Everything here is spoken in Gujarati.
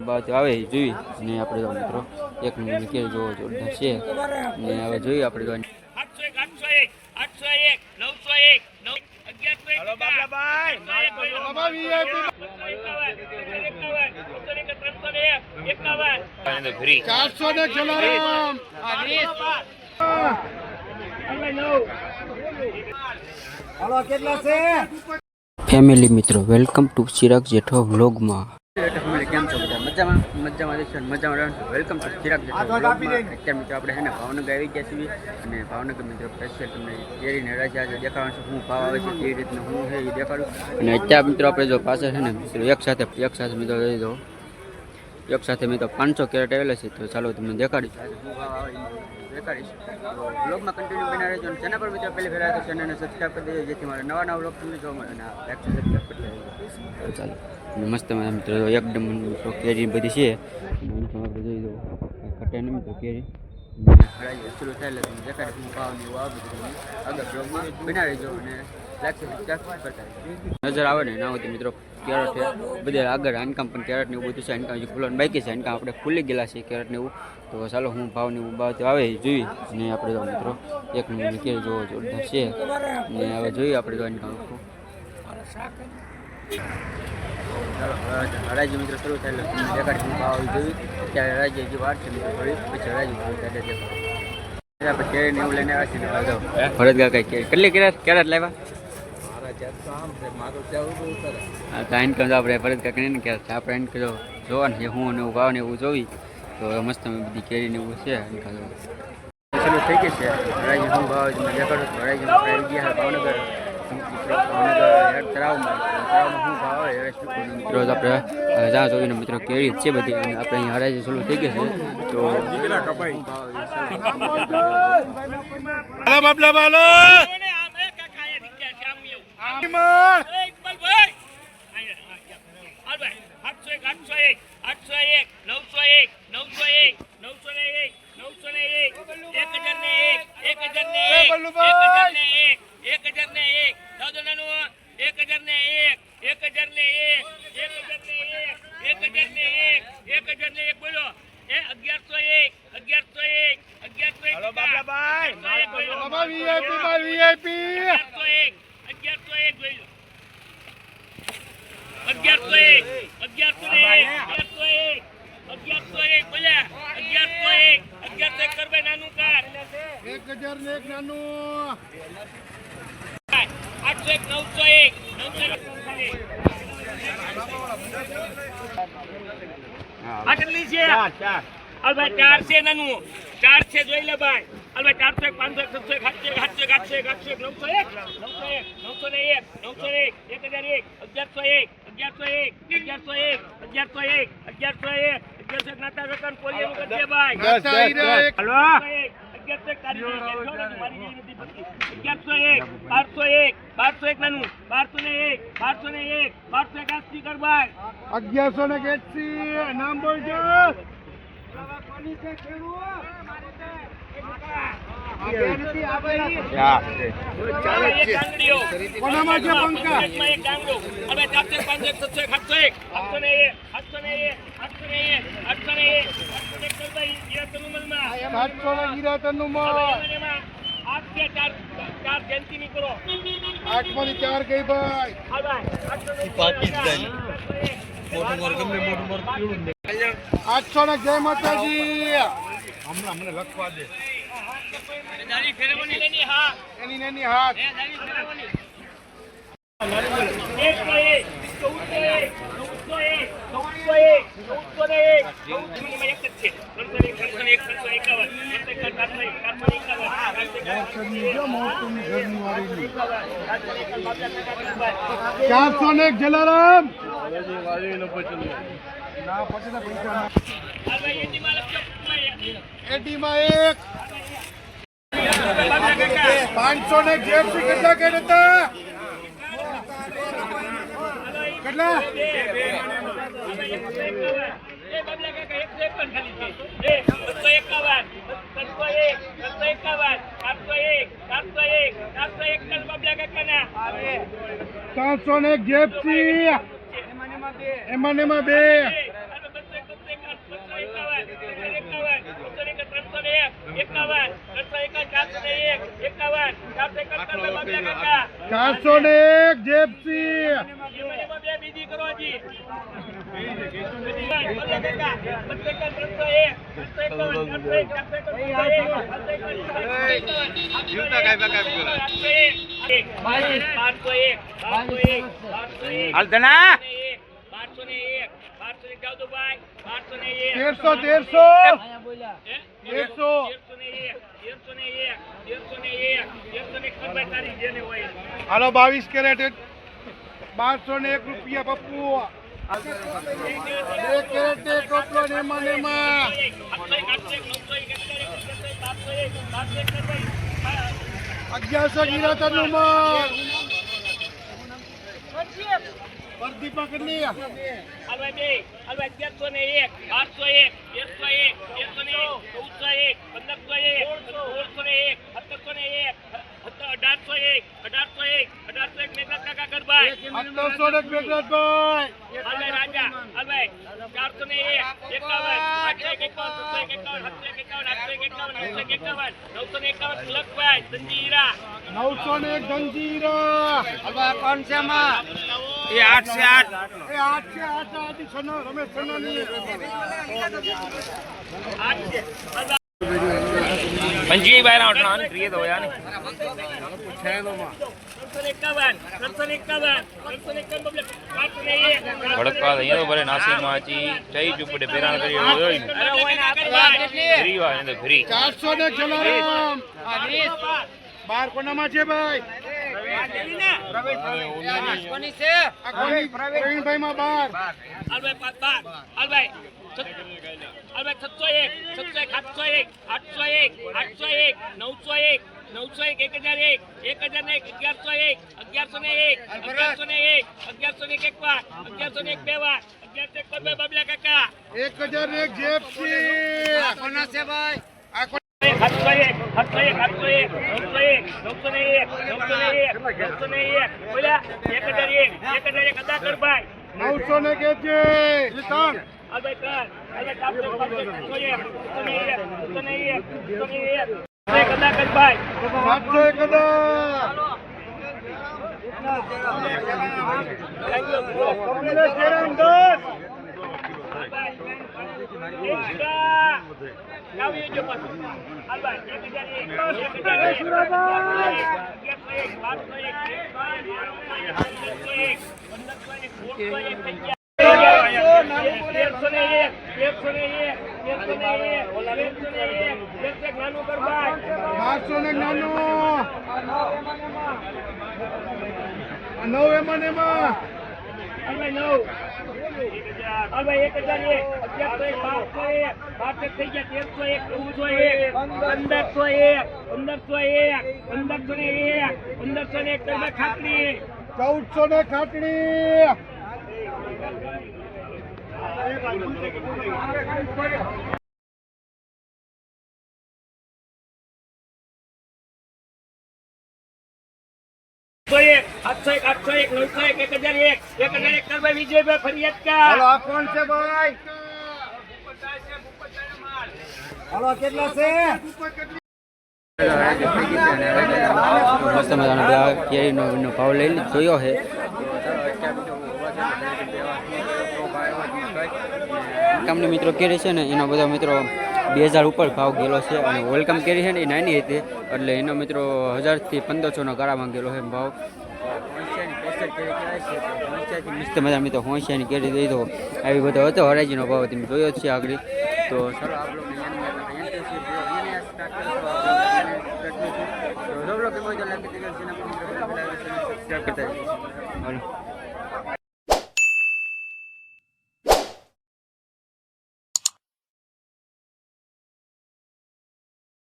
બાબતે આવે જોઈ ને આપણે તો મિત્રો એક મિનિટ કે જોવો જોરદાર છે ને હવે જોઈએ આપણે તો 400 ને જલારામ હાલો કેટલા છે ફેમિલી મિત્રો વેલકમ ટુ ચિરાગ જેઠો વ્લોગમાં કેમ છો બધા મજામાં વેલકમ ટુ ચિરાગ જેઠો વ્લોગમાં અત્યારે મિત્રો આપણે છે ને ભાવનગર આવી ગયા છીએ અને ભાવનગર મિત્રો સ્પેશિયલ તમને કેરીને રાજા આજે દેખાડવાનું છે શું ભાવ આવે છે કેવી રીતનું શું છે એ દેખાડું અને અત્યારે મિત્રો આપણે જો પાછળ છે ને મિત્રો એક સાથે મિત્રો લઈ દો એક સાથે મેં તો 500 કેરેટ આવેલા છે તો ચાલો તમને દેખાડીશ શું ભાવ આવે દેખાડીશ તો બ્લોગમાં કન્ટિન્યુ બના રહેજો અને ચેનલ પર મિત્રો પહેલી ફેર તો ચેનલને સબસ્ક્રાઈબ કરી દેજો જેથી મારા નવા બ્લોગ તમને જોવા મળે અને લાઈક સબસ્ક્રાઈબ કરી દેજો ચાલો અને મસ્ત મિત્રો એકદમ મિત્રો કેરી બધી છે આપણે જોઈ દો કટે નહીં મિત્રો કેરી શરૂ થાય એટલે તમને દેખાડે શું ભાવ ને એવું આવે બધું આગળ બ્લોગમાં બના રહેજો અને લાઈક સબસ્ક્રાઈબ કરતા નજર આવે ને ના હોય તો મિત્રો કેરેટ છે બધે આગળ આનકામ પણ કેરેટ ને એવું બધું છે આનકામ ખુલ્લવાનું બાકી છે આનકામ આપણે ખુલ્લી ગયેલા છે કેરેટ ને એવું તો ચાલો હું ભાવ ને એવું બાબતે આવે જોઈ ને આપણે તો મિત્રો એક મિનિટ કેરી જોવો જોરદાર છે ને હવે જોઈએ આપણે તો આનકામ ચાલો હરાજી મિત્રો શરૂ થાય એટલે તમને દેખાડી શું ભાવ જોઈ ત્યારે હરાજી હજી વાર છે મિત્રો થોડી પછી હરાજી ભાવ ત્યારે દેખાડે આપણે કેરી ને એવું લઈને આવે છે ને ભરત કાકા કેટલી કેરેટ લાવ્યા આપણે ભરત કાકા ને કે આપણે એને કહો જોવાનું છે હું ને એવું ભાવ ને એવું જોઈ તો મસ્ત બધી કેરી ને એવું છે ચાલુ થઈ ગઈ છે હરાજી શું ભાવ તમે દેખાડો હરાજી આવી ગયા ભાવનગર તળાવમાં શું ભાવ આવે મિત્રો આપણે જ્યાં જોઈને મિત્રો કેરી છે બધી અને આપણે અહીંયા હરાજી ચાલુ થઈ ગઈ છે તો ચાર છે નાનું ચાર છે જોઈ લે ભાઈ અલબત્ત 400 500 700 800 901 નાતા રકમ પોલિયો કરજે ભાઈ 1201 નાનું 1201 કર ભાઈ 1180 નામ બોલજો ચાર ગઈ ભાઈ 800 ને જય માતાજી હમણાં મને લખવા દે એની હાથ ચારસો ને જલારામ એટીમાં એક 500 ને જેફસી કેટલા કેટલા કેટલા ચારસો ને જેફસી એમાં બે 401 જેપસી. એમાં બે બીજી કરો હજી. હાલતના 1301. હાલો 22 કેરેટ 1201 રૂપિયા પપ્પુ. 2 કેરેટ એક ટોપલો નેમા નેમા. 1100 ગિરાતર નું માલ. પ્રદીપા કેટલી? હલવાઈ બે, હલવાઈ 1101, 1201, 1301, 1301, 1401, 1501, 1701, 1801, મેઘનાથ કાકા ગરબાઈ. 1701 મેઘનાથભાઈ. હલવાઈ રાજા, હલવાઈ 401, 51, 951, સંજીરા. 901 ધનજીરા. હલવા કોણ છે માં? એ 8 છે 8. એ 8 છે 8 આદિ સનો રમેશ સનોની. पंजी बाहर उठना नहीं प्रिय तो यानी 351 भड़का दे तो बड़े नासिक माची चाई चुपड़े पेरान करी होई फ्री वाले तो फ्री 400 ને જલારામ. 12 કોનામાં છે ભાઈ? પ્રવીણભાઈ માં 12. હલવાઈ 701, 701, 801, 801, 901, 1001, 1001, 1101, 1101, 1101, 1101 એક વાર, 1101 બે વાર, 1101 બબલા કાકા. 1001 જેપસી. આ કોના છે ભાઈ? આ 701, 701, 901, બોલ્યા 1001 અદા કર ભાઈ. 900 ને કે છે. હલવાઈ કર, હલવાઈ 701, અદા કર ભાઈ. 701 અદા. કપિલે શેરામ 10. નાનું કર ભાઈ. 1200 ને નાનો. 9 એમાં ને એમાં. હલવાઈ 9, હલવાઈ 1001, 1101, 1201, થઈ ગયા 1301, 1501, 1501, કરવા ખાતરી. 1400 ને ખાટડી. વિજયભાઈ ફરિયાદ હાલો આ કોણ છે ભાઈ? હાલો કેટલા છે? મસ્ત મજાનો કેરીનો ભાવ લઈ જોયો છે. કામની મિત્રો કેરી છે ને એનો બધો મિત્રો 2000 ઉપર ભાવ ગયેલો છે અને વેલકમ કેરી છે ને એ નાની હતી એટલે એનો મિત્રો 1000 થી 1500 નો ગાળામાં ગયેલો છે ભાવ. મસ્ત મજા મિત્રો હોંશિયાની કેરી દઈ દો આવી બધો હતો હરાજીનો ભાવ તમે જોયો જ છે આગળ. તો ચાલો આપ લોકો કરતા